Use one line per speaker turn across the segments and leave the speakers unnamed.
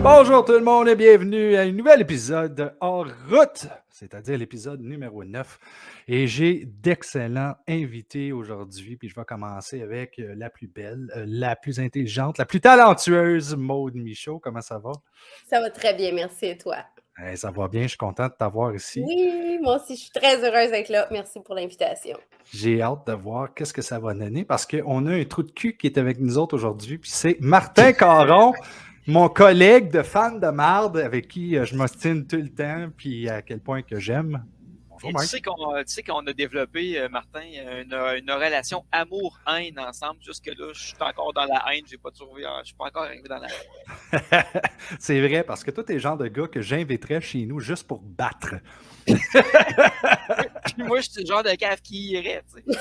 Bonjour tout le monde et bienvenue à un nouvel épisode hors route, c'est-à-dire l'épisode numéro 9. Et j'ai d'excellents invités aujourd'hui, puis je vais commencer avec la plus belle, la plus intelligente, la plus talentueuse, Maude Michaud. Comment ça va?
Ça va très bien, merci et toi?
Ça va bien, je suis content de t'avoir ici.
Oui, moi aussi, je suis très heureuse d'être là. Merci pour l'invitation.
J'ai hâte de voir qu'est-ce que ça va donner parce qu'on a un trou de cul qui est avec nous autres aujourd'hui, puis c'est Martin Caron. Mon collègue de fan de marde avec qui je m'ostine tout le temps, puis à quel point que j'aime. Bonjour, Mike.
Tu sais qu'on a développé, Martin, une relation amour-haine ensemble. Jusque-là, je suis encore dans la haine. Je suis pas encore arrivé dans la haine.
C'est vrai, parce que toi, t'es le genre de gars que j'inviterais chez nous juste pour battre.
Puis moi, je suis le genre de cave qui irait, tu sais.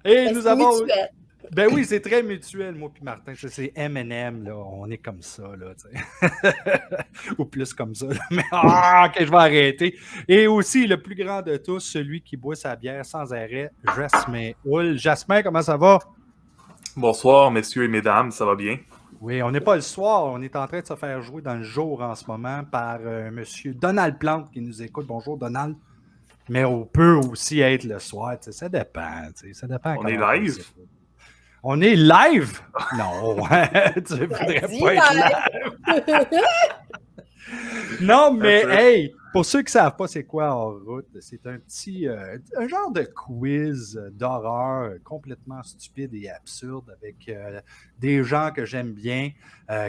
Et nous avons...
Mutuel.
Ben oui, c'est très mutuel, moi puis Martin. C'est M&M, là. On est comme ça, là, tu sais. Ou plus comme ça, là. Mais ok, je vais arrêter. Et aussi, le plus grand de tous, celui qui boit sa bière sans arrêt, Jasmin Houle. Jasmin, comment ça va?
Bonsoir, messieurs et mesdames, ça va bien?
Oui, on n'est pas le soir. On est en train de se faire jouer dans le jour en ce moment par monsieur Donald Plante qui nous écoute. Bonjour, Donald. Mais on peut aussi être le soir. Tu sais, ça dépend. Tu sais, ça dépend.
On est live?
On est live? Non, tu ne voudrais pas être live. Non, mais hey, pour ceux qui ne savent pas c'est quoi Hors Route, c'est un petit, un genre de quiz d'horreur complètement stupide et absurde avec des gens que j'aime bien,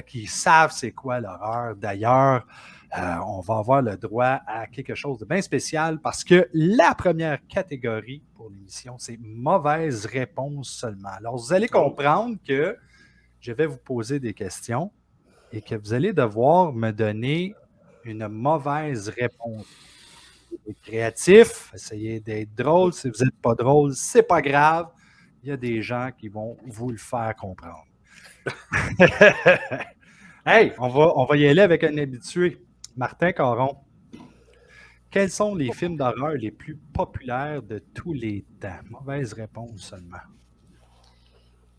qui savent c'est quoi l'horreur. D'ailleurs, on va avoir le droit à quelque chose de bien spécial parce que la première catégorie pour l'émission, c'est mauvaise réponse seulement. Alors, vous allez comprendre que je vais vous poser des questions et que vous allez devoir me donner une mauvaise réponse. Soyez créatif, essayez d'être drôle. Si vous n'êtes pas drôle, c'est pas grave. Il y a des gens qui vont vous le faire comprendre. Hey, on va y aller avec un habitué. Martin Caron, quels sont les films d'horreur les plus populaires de tous les temps? Mauvaise réponse seulement.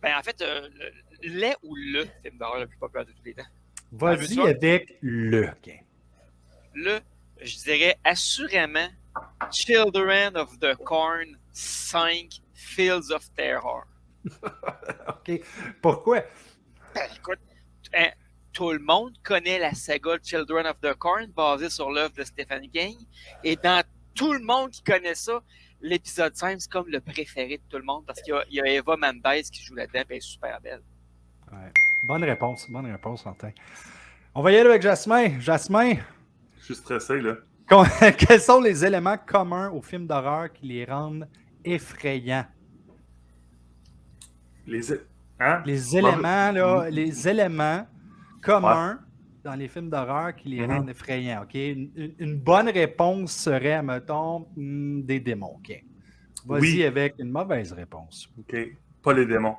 Ben, en fait, le film d'horreur le plus populaire de tous les temps.
Vas-y avec le. Okay.
Le, je dirais assurément Children of the Corn 5 Fields of Terror.
OK. Pourquoi?
Ben, écoute, tout le monde connaît la saga Children of the Corn basée sur l'œuvre de Stephen King. Et dans tout le monde qui connaît ça, l'épisode 5, c'est comme le préféré de tout le monde parce qu'il y a Eva Mendes qui joue là-dedans et elle est super belle.
Ouais. Bonne réponse, Martin. On va y aller avec Jasmin. Jasmin.
Je suis stressé, là.
Quels sont les éléments communs aux films d'horreur qui les rendent effrayants? Les éléments, là, les éléments communs dans les films d'horreur qui les rendent effrayants. OK? Une bonne réponse serait, mettons, des démons. OK? Vas-y avec une mauvaise réponse.
OK. Pas les démons.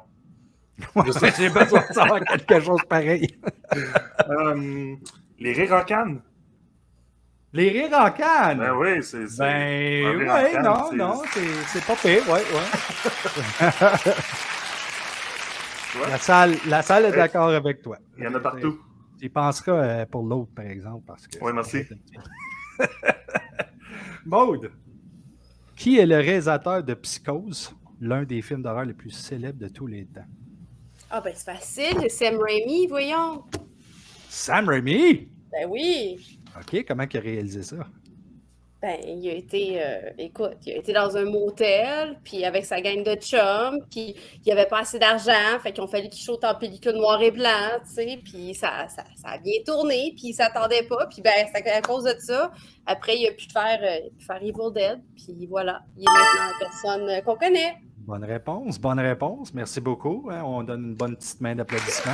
J'ai besoin de savoir quelque chose pareil.
Les rires en canne.
Les rires en canne?
Ben oui, c'est
non, c'est pas pire, ouais. La salle est d'accord avec toi.
Il y en a partout.
Tu y penseras pour l'autre, par exemple. Parce que
oui, merci.
Maude, qui est le réalisateur de Psychose, l'un des films d'horreur les plus célèbres de tous les temps?
Ah, ben c'est facile, Sam Raimi, voyons.
Sam Raimi?
Ben oui.
OK, comment il a réalisé ça?
Ben, il a été dans un motel, puis avec sa gang de chums, puis il n'y avait pas assez d'argent, fait qu'ils ont fallu qu'il shoote en pellicule noir et blanc, tu sais, puis ça a bien tourné, puis il s'attendait pas, puis ben, c'est à cause de ça. Après, il a pu faire Evil Dead, puis voilà, il est maintenant la personne qu'on connaît.
Bonne réponse, merci beaucoup. Hein? On donne une bonne petite main d'applaudissement.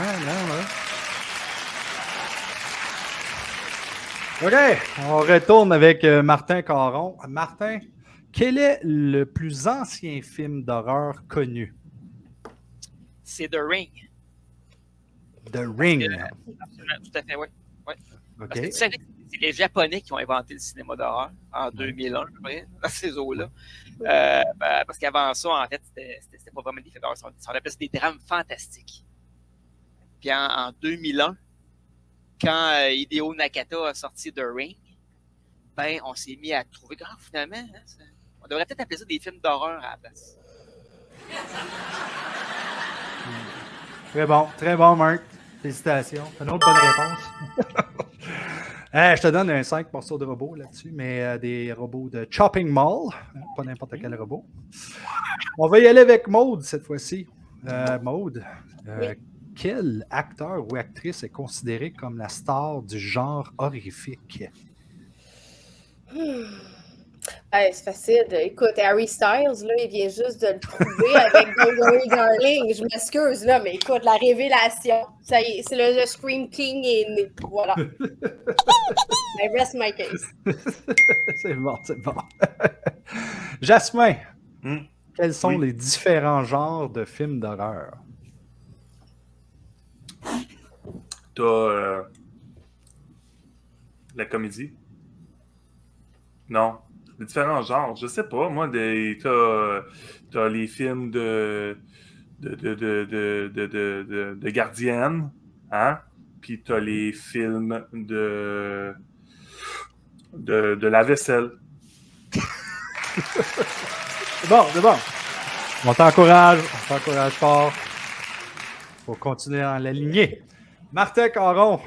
OK, on retourne avec Martin Caron. Martin, quel est le plus ancien film d'horreur connu?
C'est The Ring.
The Ring.
Absolument, tout à fait, oui. Ouais.
OK.
Parce que tu savais que c'est les Japonais qui ont inventé le cinéma d'horreur en 2001, à peu près, dans ces eaux-là. Parce qu'avant ça, en fait, c'était pas vraiment des films d'horreur. On appelait ça des drames fantastiques. Puis en 2001, quand Hideo Nakata a sorti The Ring, ben, on s'est mis à trouver que finalement, hein, on devrait peut-être appeler ça des films d'horreur à la place.
Très bon, Marc. Félicitations. C'est une autre bonne réponse. Je te donne un 5 morceaux de robots là-dessus, mais des robots de Chopping Mall, pas n'importe quel robot. On va y aller avec Maude cette fois-ci. Maude, quel acteur ou actrice est considéré comme la star du genre horrifique?
C'est facile. Écoute, Harry Styles, là, il vient juste de le trouver avec Don't Worry Darling. Je m'excuse, là, mais écoute, la révélation. Ça y est, c'est le Scream King est né. Voilà. I rest my case.
C'est bon. Jasmin, quels sont les différents genres de films d'horreur?
T'as la comédie? Non. Les différents genres, je sais pas. Moi, t'as les films de gardiennes, hein? Puis t'as les films de la vaisselle.
C'est bon. On t'encourage fort. Faut continuer dans la lignée. Martin Caron,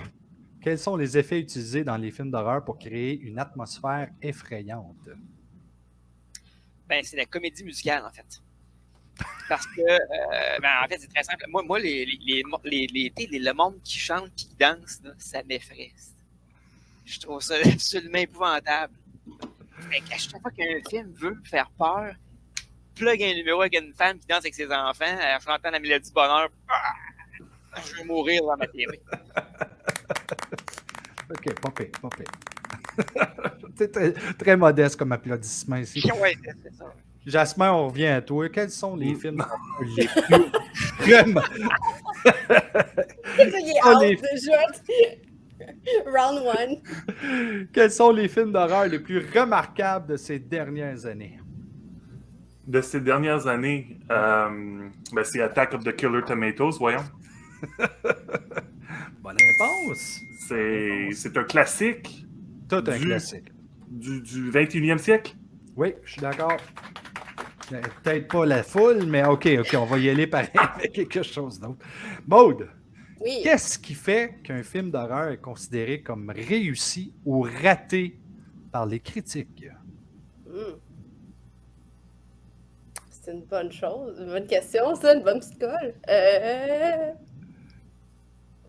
quels sont les effets utilisés dans les films d'horreur pour créer une atmosphère effrayante?
Ben, c'est la comédie musicale, en fait. Parce que, en fait, c'est très simple. Moi le monde qui chante, qui danse, là, ça m'effraie. Je trouve ça absolument épouvantable. Fait qu'à chaque fois qu'un film veut me faire peur, plug un numéro avec une femme qui danse avec ses enfants, en chantant la mélodie du bonheur, je vais mourir dans ma télé.
OK, pas pire. C'est très, très modeste comme applaudissement ici.
Ouais, c'est ça.
Jasmin, on revient à toi. Quels sont les films les plus vraiment...
Il est out déjà. Round one.
Quels sont les films d'horreur les plus remarquables de ces dernières années?
De ces dernières années, c'est Attack of the Killer Tomatoes, voyons.
Bonne réponse.
C'est un classique.
Tout un classique.
Du 21e siècle.
Oui, je suis d'accord. Peut-être pas la foule, mais OK, on va y aller pareil avec quelque chose d'autre. Maude,
oui.
Qu'est-ce qui fait qu'un film d'horreur est considéré comme réussi ou raté par les critiques?
C'est une bonne chose, une bonne question, ça, une bonne petite colle.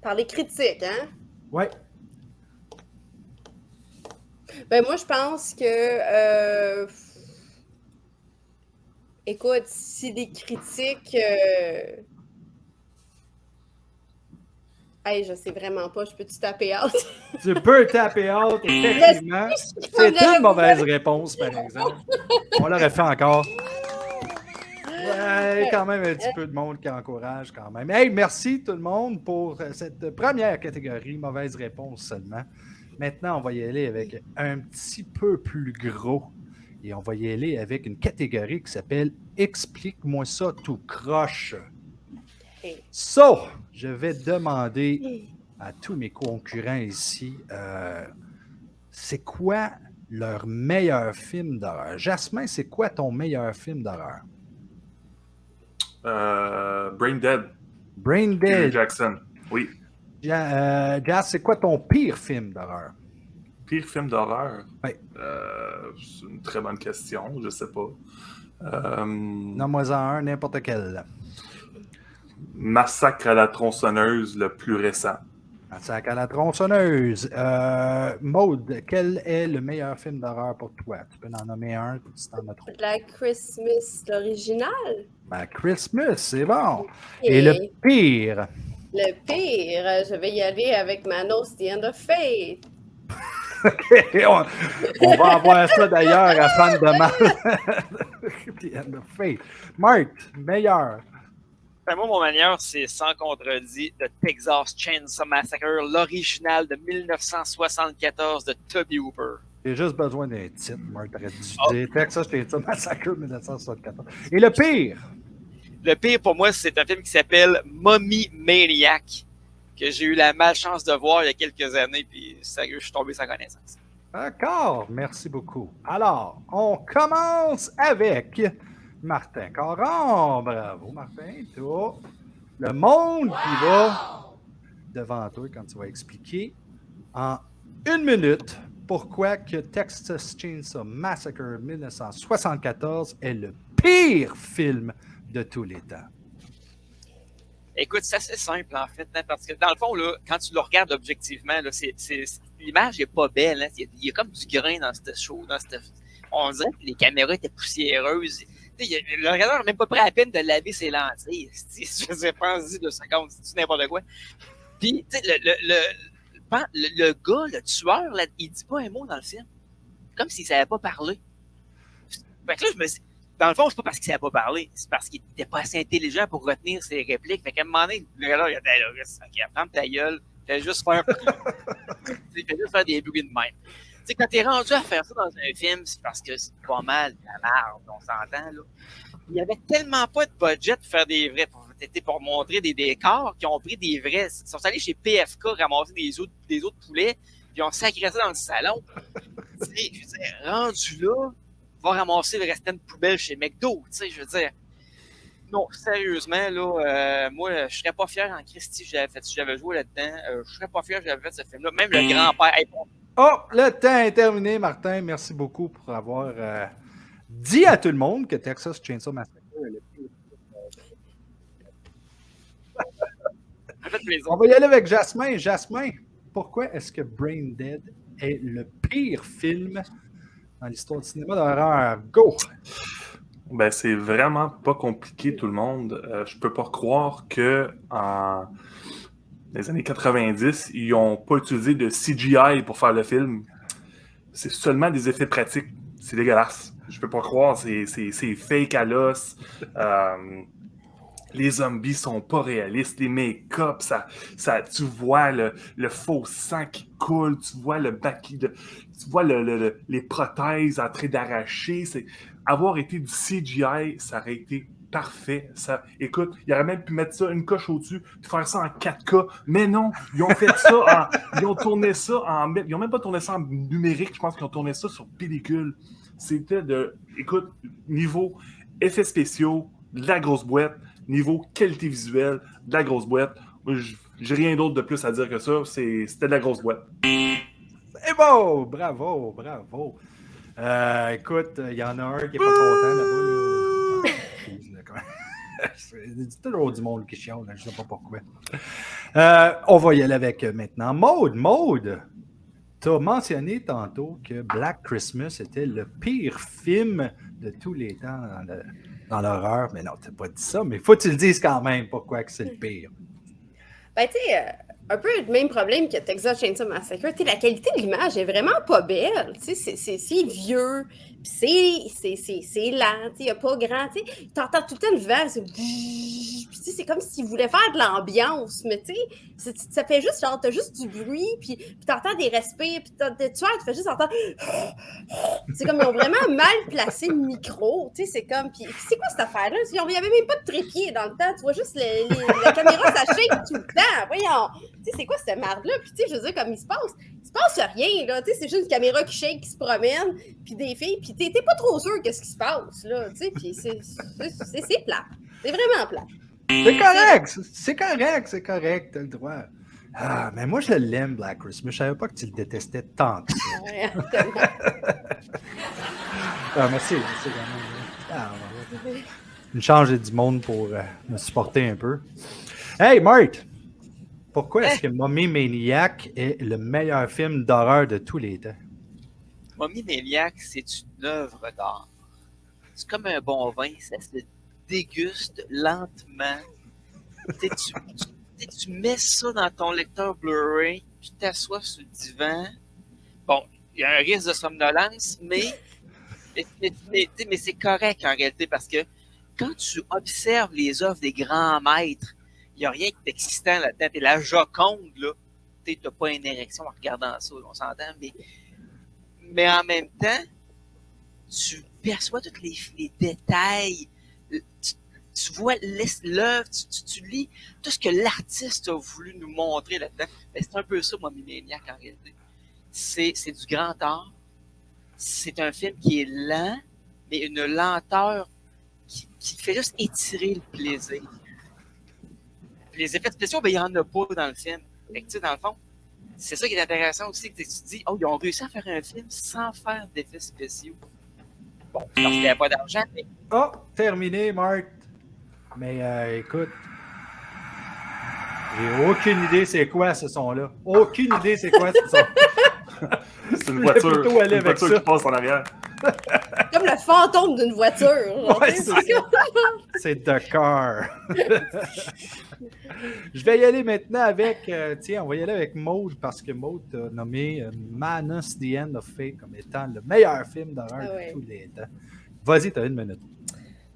Par les critiques, hein?
Oui.
Ben moi, je pense que... Écoute, si des critiques... Hey, je sais vraiment pas, je peux-tu taper out?
Tu peux taper out, effectivement. C'est une mauvaise réponse, par exemple. On l'aurait fait encore. Ouais, quand même un petit peu de monde qui encourage quand même. Hey, merci tout le monde pour cette première catégorie, mauvaise réponse seulement. Maintenant, on va y aller avec un petit peu plus gros. Et on va y aller avec une catégorie qui s'appelle « Explique-moi ça tout croche ». So, je vais demander à tous mes concurrents ici, c'est quoi leur meilleur film d'horreur? Jasmin, c'est quoi ton meilleur film d'horreur?
Brain Dead.
Brain Dead.
Peter Jackson, oui.
Jas, c'est quoi ton pire film d'horreur?
Pire film d'horreur?
Oui.
C'est une très bonne question, je sais pas.
Nomme-moi-en un, n'importe quel.
Massacre à la tronçonneuse, le plus récent.
Massacre à la tronçonneuse. Maude, quel est le meilleur film d'horreur pour toi? Tu peux en nommer un, si t'en as trop.
La Christmas, l'original?
Ben, Christmas, c'est bon. Et le pire?
Le pire, je vais y aller avec Manos, The End of Fate.
on va avoir ça d'ailleurs à Fan de Mal. The End of Fate. Marc, meilleur?
Ben moi, mon meilleur, c'est sans contredit The Texas Chainsaw Massacre, l'original de 1974 de Toby Hooper.
J'ai juste besoin d'un titre, Marc. T'aurais dû dire Texas Chainsaw Massacre 1974. Et le pire?
Le pire, pour moi, c'est un film qui s'appelle Mummy Maniac, que j'ai eu la malchance de voir il y a quelques années, puis sérieux, je suis tombé sans connaissance.
D'accord, merci beaucoup. Alors, on commence avec Martin Caron. Bravo, Martin. Toi, le monde qui va devant toi quand tu vas expliquer en 1 minute pourquoi que Texas Chainsaw Massacre 1974 est le pire film de tous les temps.
Écoute, c'est assez simple, en fait, hein, parce que dans le fond, là, quand tu le regardes objectivement, là, l'image n'est pas belle. Hein, il y a comme du grain dans cette show. On dirait que les caméras étaient poussiéreuses. Le regardeur n'a même pas pris la peine de laver ses lentilles. Je sais pas, 2 secondes, c'est n'importe quoi. Puis, tu sais, le gars, le tueur, là, il dit pas un mot dans le film. Comme s'il savait pas parler. Fait que là, je me dis, dans le fond, c'est pas parce qu'il savait pas parler, c'est parce qu'il était pas assez intelligent pour retenir ses répliques. Fait qu'à un moment donné, le gars, il a dit, OK, ferme ta gueule, fais juste faire des bruits de même. Tu sais, quand t'es rendu à faire ça dans un film, c'est parce que c'est pas mal de la merde, on s'entend, là. Il y avait tellement pas de budget pour faire des vrais, pour montrer des décors, qui ont pris des vrais. Ils sont allés chez PFK ramasser des autres poulets, puis ils ont sacré ça dans le salon. Tu sais, je veux dire, rendu là, va ramasser le restant de poubelle chez McDo, tu sais, je veux dire. Non, sérieusement, là, moi, je serais pas fier en Christie si j'avais joué là-dedans. Je serais pas fier si j'avais fait ce film-là. Même le grand-père.
Oh, le temps est terminé, Martin. Merci beaucoup pour avoir dit à tout le monde que Texas Chainsaw Massacre est le pire. On va y aller avec Jasmin. Jasmin, pourquoi est-ce que Brain Dead est le pire film dans l'histoire du cinéma d'horreur? Go!
Ben, c'est vraiment pas compliqué, tout le monde. Je peux pas croire que en les années 90, ils n'ont pas utilisé de CGI pour faire le film. C'est seulement des effets pratiques. C'est dégueulasse. Je peux pas croire. C'est fake à l'os. Les zombies sont pas réalistes. Les make-up, tu vois le faux sang qui coule. Tu vois tu vois les prothèses en train d'arracher. Avoir été du CGI, ça aurait été parfait. Écoute, il aurait même pu mettre ça une coche au-dessus, puis faire ça en 4K. Mais non, ils ont fait ça ils ont tourné ça ils ont même pas tourné ça en numérique, je pense qu'ils ont tourné ça sur pellicule. C'était écoute, niveau effets spéciaux, de la grosse boîte, niveau qualité visuelle, de la grosse boîte. J'ai rien d'autre de plus à dire que ça. C'était de la grosse boîte.
C'est beau! Bravo, bravo. Écoute, il y en a un qui est pas content là-bas. C'est toujours du monde qui chiale, je sais pas pourquoi. On va y aller avec maintenant Maude. Maude, tu as mentionné tantôt que Black Christmas était le pire film de tous les temps dans l'horreur. Mais non, tu n'as pas dit ça, mais il faut que tu le dises quand même pourquoi que c'est le pire.
Ben, tu sais, un peu le même problème que Texas Chainsaw Massacre. Tu sais, la qualité de l'image est vraiment pas belle. Tu sais, c'est vieux, puis c'est lent, tu sais, il n'y a pas grand, tu sais, t'entends tout le temps le vent, c'est... Puis, tu sais, c'est comme s'ils voulaient faire de l'ambiance, mais tu sais, ça fait juste, genre, t'as juste du bruit, puis t'entends des respires, puis tu fais juste entendre... C'est comme, ils ont vraiment mal placé le micro, tu sais, c'est comme... Puis c'est quoi cette affaire-là? Il n'y avait même pas de trépied dans le temps, tu vois juste la caméra, ça shake tout le temps, voyons! Tu sais, c'est quoi cette merde-là? Puis, tu sais, je veux dire, comme il se passe rien, là. Tu sais, c'est juste une caméra qui shake, qui se promène, puis des filles, puis t'es pas trop sûr qu'est-ce qui se passe, là. Tu sais, puis c'est plat. C'est vraiment plat.
C'est correct, t'as le droit. Ah, mais moi, je l'aime, Black Christmas. Je savais pas que tu le détestais tant que ça. Merci. Une change du monde pour me supporter un peu. Hey, Marthe! Pourquoi est-ce que Mommy Maniac est le meilleur film d'horreur de tous les temps?
Mommy Maniac, c'est une œuvre d'art. C'est comme un bon vin, ça se déguste lentement. Tu mets ça dans ton lecteur Blu-ray, tu t'assois sur le divan. Bon, il y a un risque de somnolence, mais c'est correct en réalité parce que quand tu observes les œuvres des grands maîtres, il n'y a rien d'excitant là-dedans. T'es la Joconde, là. T'as pas une érection en regardant ça, on s'entend, mais en même temps, tu perçois tous les détails. Tu tu vois l'œuvre, tu lis tout ce que l'artiste a voulu nous montrer là-dedans. Ben, c'est un peu ça, moi, Maniac, en réalité. C'est du grand art. C'est un film qui est lent, mais une lenteur qui fait juste étirer le plaisir. Puis les effets spéciaux, ben, il n'y en a pas dans le film. Fait que, tu sais, dans le fond, c'est ça qui est intéressant aussi, que tu te dis, oh, ils ont réussi à faire un film sans faire d'effets spéciaux. Bon, parce qu'il n'y avait pas d'argent, mais...
Oh, terminé, Marc. Mais écoute, j'ai aucune idée c'est quoi ce son-là. Aucune idée c'est quoi ce son.
C'est une voiture,
plutôt aller avec ça.
qui passe en arrière.
Comme le fantôme d'une voiture. Genre,
Ouais, c'est ça. C'est The Car. Je vais y aller maintenant avec... tiens, on va y aller avec Maud, parce que Maud a nommé Manus The End of Fate comme étant le meilleur film d'horreur de tous les temps. Vas-y, t'as 1 minute.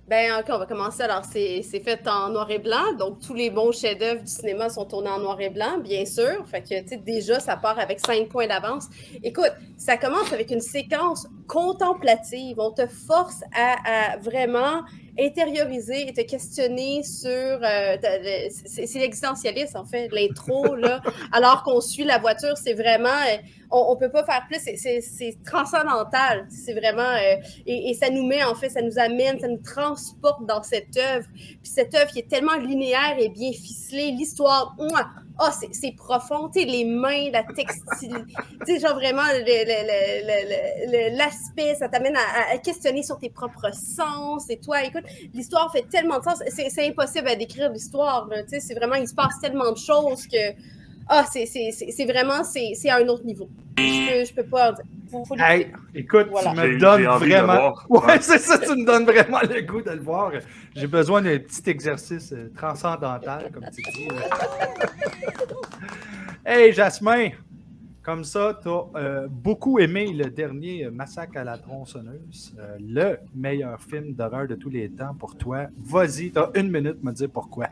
Ben, OK, on va commencer. Alors, c'est fait en noir et blanc. Donc, tous les bons chefs-d'œuvre du cinéma sont tournés en noir et blanc, bien sûr. Fait que, tu sais, déjà, ça part avec 5 points d'avance. Écoute, ça commence avec une séquence contemplative. On te force à vraiment intérioriser et te questionner sur... c'est l'existentialiste, en fait, l'intro, là. Alors qu'on suit la voiture, c'est vraiment... on peut pas faire plus. C'est transcendantal. C'est vraiment... et ça nous met, en fait, ça nous amène, ça nous transporte dans cette œuvre. Puis cette œuvre qui est tellement linéaire et bien ficelée. L'histoire... Ah, c'est profond, tu sais, les mains, la textile, tu sais, genre vraiment l'aspect, ça t'amène à questionner sur tes propres sens et toi, écoute, l'histoire fait tellement de sens, c'est impossible à décrire l'histoire, tu sais, c'est vraiment, il se passe tellement de choses que, c'est vraiment, c'est à un autre niveau. Je peux pas en dire.
Hey, écoute,
voilà.
Tu me donnes vraiment...
Ouais,
c'est ça, tu me donnes vraiment le goût de le voir. J'ai besoin d'un petit exercice transcendantal, comme tu dis. Hey, Jasmin, comme ça, tu as beaucoup aimé le dernier Massacre à la tronçonneuse, le meilleur film d'horreur de tous les temps pour toi. Vas-y, tu as 1 minute pour me dire pourquoi.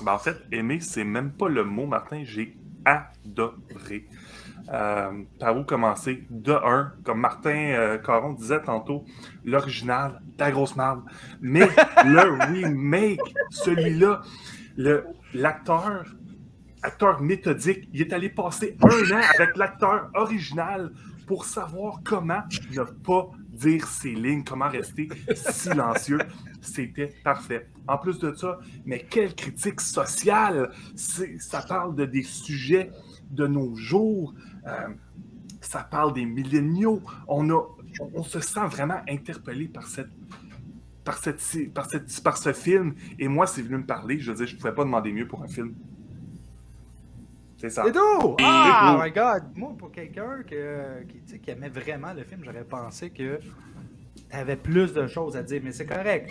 Ben, en fait, aimer, c'est même pas le mot, Martin. J'ai adoré. Par où commencer? De un, comme Martin Caron disait tantôt, l'original, la grosse merde. Mais le remake, celui-là, l'acteur méthodique, il est allé passer 1 an avec l'acteur original pour savoir comment ne pas dire ses lignes, comment rester silencieux. C'était parfait. En plus de ça, mais quelle critique sociale! Ça parle des sujets de nos jours. Ça parle des milléniaux. On se sent vraiment interpellé par ce film. Et moi, c'est venu me parler. Je veux dire, je ne pouvais pas demander mieux pour un film. C'est ça.
C'est tout! Ah, my God! Moi, pour quelqu'un qui aimait vraiment le film, j'aurais pensé que tu avais plus de choses à dire. Mais c'est correct.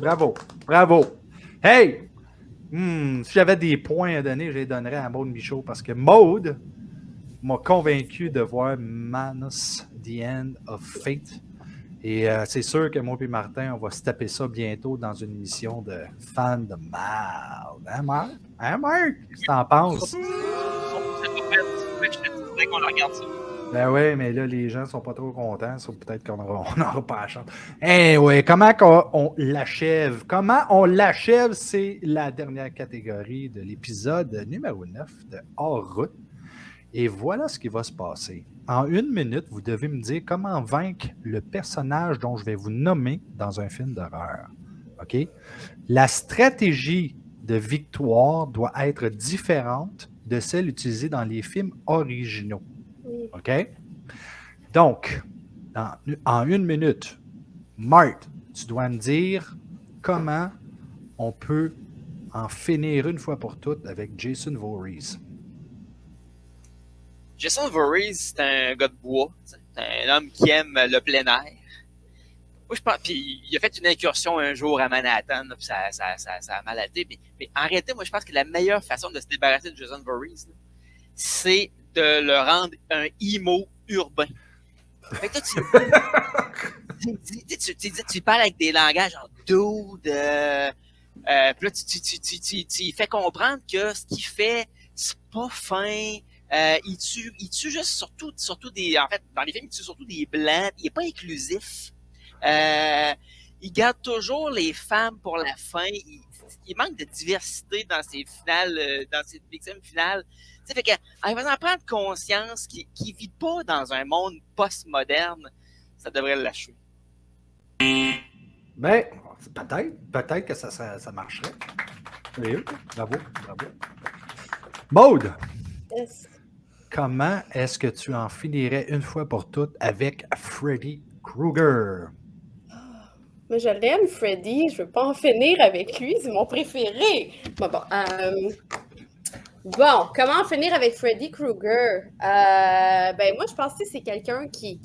Bravo. Hey! Si j'avais des points à donner, je les donnerais à Maude Michaud parce que Maude m'a convaincu de voir Manus The End of Fate. Et c'est sûr que moi et Martin, on va se taper ça bientôt dans une émission de fans de mal. Hein, Marc? Qu'est-ce que t'en penses?
C'est pas fait. Je te disais qu'on regarde ça.
Ben oui, mais là, les gens sont pas trop contents. Sauf peut-être qu'on n'aura pas la chance. Comment on l'achève? Comment on l'achève? C'est la dernière catégorie de l'épisode numéro 9 de Hors Route. Et voilà ce qui va se passer. En 1 minute, vous devez me dire comment vaincre le personnage dont je vais vous nommer dans un film d'horreur. OK? La stratégie de victoire doit être différente de celle utilisée dans les films originaux. OK? Donc, en 1 minute, Marthe, tu dois me dire comment on peut en finir une fois pour toutes avec Jason Voorhees.
Jason Voorhees, c'est un gars de bois. C'est un homme qui aime le plein air. Moi, je pense, puis il a fait une incursion un jour à Manhattan, puis ça a mal été. Mais en réalité, moi, je pense que la meilleure façon de se débarrasser de Jason Voorhees, c'est de le rendre un emo urbain. Fait que toi, tu parles avec des langages genre dude, puis là, tu fais comprendre que ce qu'il fait, c'est pas fin. Il tue juste surtout des. En fait, dans les films, il tue surtout des blancs. Il est pas inclusif. il garde toujours les femmes pour la fin. Il manque de diversité dans ses finales, dans ses victimes finales. Fait qu'en faisant prendre conscience qu'il ne vit pas dans un monde post-moderne, ça devrait le lâcher.
Ben, peut-être que ça marcherait. Oui, bravo. Maude,
Yes.
comment est-ce que tu en finirais une fois pour toutes avec Freddy Krueger?
Moi, je l'aime, Freddy. Je veux pas en finir avec lui. C'est mon préféré. Bon, comment en finir avec Freddy Krueger? Ben moi, je pense que c'est quelqu'un qui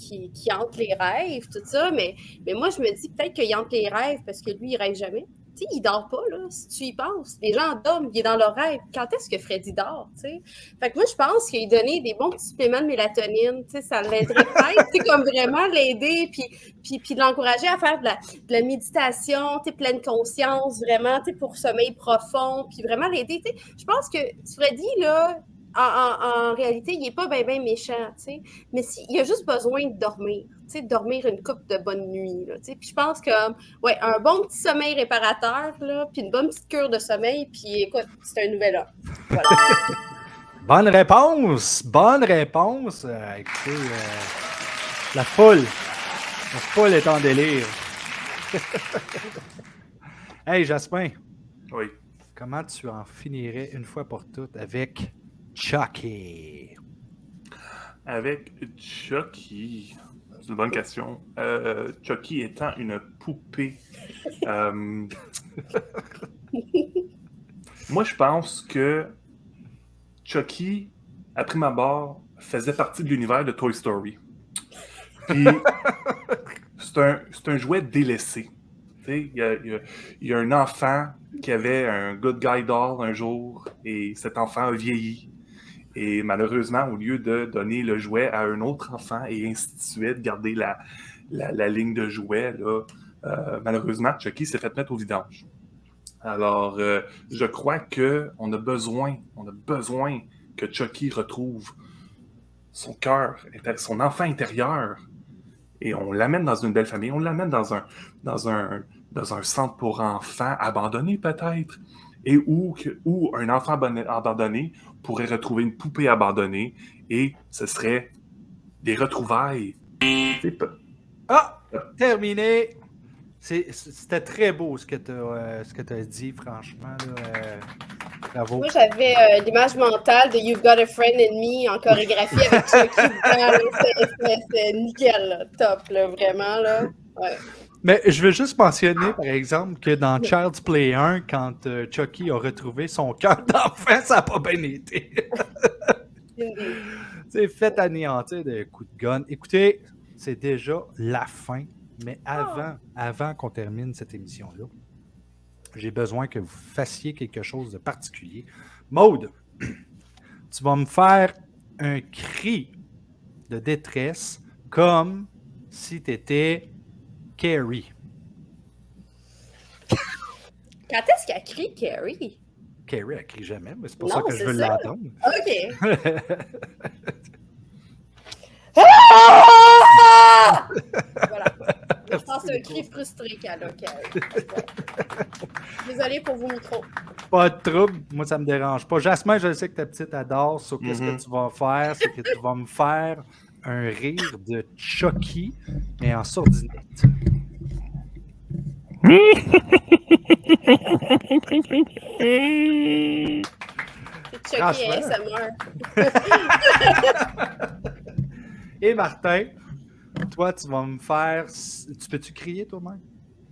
hante les rêves, tout ça, mais moi, je me dis peut-être qu'il hante les rêves parce que lui, il rêve jamais. Tu sais, il dort pas, là, si tu y penses. Les gens dorment, il est dans leur rêve. Quand est-ce que Freddy dort, tu sais? Fait que moi, je pense qu'il donner des bons petits suppléments de mélatonine, tu sais, ça l'aiderait peut-être, tu sais, comme vraiment l'aider, puis l'encourager à faire de la méditation, tu sais, pleine conscience, vraiment, tu sais, pour sommeil profond, puis vraiment l'aider, tu sais. Je pense que Freddy, là, en réalité, il n'est pas bien méchant, tu sais. Mais il a juste besoin de dormir, tu sais, dormir une couple de bonnes nuits, là, tu sais. Puis je pense que, ouais, un bon petit sommeil réparateur, là, puis une bonne petite cure de sommeil, puis écoute, c'est un nouvel homme. Voilà.
Bonne réponse! Écoutez, la foule est en délire. Hey, Jasmin.
Oui.
Comment tu en finirais une fois pour toutes avec Chucky?
Avec Chucky, c'est une bonne question. Chucky étant une poupée. Moi, je pense que Chucky, à prime abord, faisait partie de l'univers de Toy Story. Puis, c'est un jouet délaissé. Il y a un enfant qui avait un Good Guy doll un jour, et cet enfant a vieilli. Et malheureusement, au lieu de donner le jouet à un autre enfant et ainsi de suite, garder la ligne de jouets, là, malheureusement, Chucky s'est fait mettre au vidange. Alors, je crois qu'on a besoin que Chucky retrouve son cœur, son enfant intérieur, et on l'amène dans une belle famille, on l'amène dans un centre pour enfants abandonné peut-être, et où un enfant abandonné pourrait retrouver une poupée abandonnée, et ce serait des retrouvailles.
Ah! Terminé! C'était très beau ce que tu as dit, franchement. Là, bravo.
Moi, j'avais l'image mentale de You've Got a Friend in Me en chorégraphie avec Chucky. C'est nickel, là, top, là, vraiment. Là. Ouais.
Mais je veux juste mentionner, par exemple, que dans Child's Play 1, quand Chucky a retrouvé son cœur d'enfant, ça n'a pas bien été. C'est fait anéantir de coups de gun. Écoutez, c'est déjà la fin, mais avant qu'on termine cette émission-là, j'ai besoin que vous fassiez quelque chose de particulier. Maude, tu vas me faire un cri de détresse comme si tu étais Carrie.
Quand est-ce qu'elle crie, Carrie?
Carrie, elle crie jamais, mais c'est pour
Non,
ça que je veux
ça.
l'entendre.
OK. Voilà. Je pense que c'est un cri frustré qu'elle a, Carrie. Désolée pour vos micros.
Pas de trouble, moi ça me dérange pas. Jasmin, je sais que ta petite adore, so qu'est-ce que tu vas faire? C'est que tu vas me faire un rire de Chucky, mais en sourdinette.
C'est Chucky ASMR.
Et Martin, toi, tu vas me faire... Tu peux-tu crier toi-même?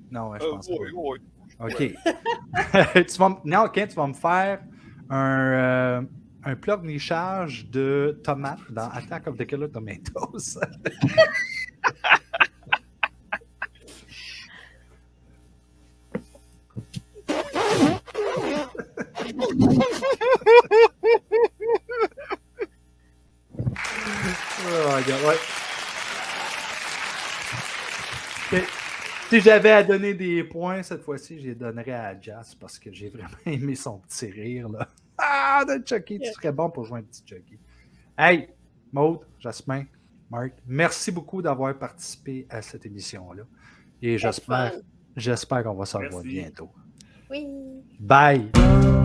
Non, ouais, je pense pas.
Oui.
OK. Tu vas me faire un pleurnichage de tomates dans Attack of the Killer Tomatoes. Oh, regarde, ouais. Si j'avais à donner des points, cette fois-ci, je les donnerais à Jas parce que j'ai vraiment aimé son petit rire. Là. Ah, de Chucky, tu serais bon pour jouer un petit Chucky. Hey, Maude, Jasmin, Marc, merci beaucoup d'avoir participé à cette émission-là. Et j'espère J'espère qu'on va se revoir
Merci.
bientôt.
Oui.
Bye!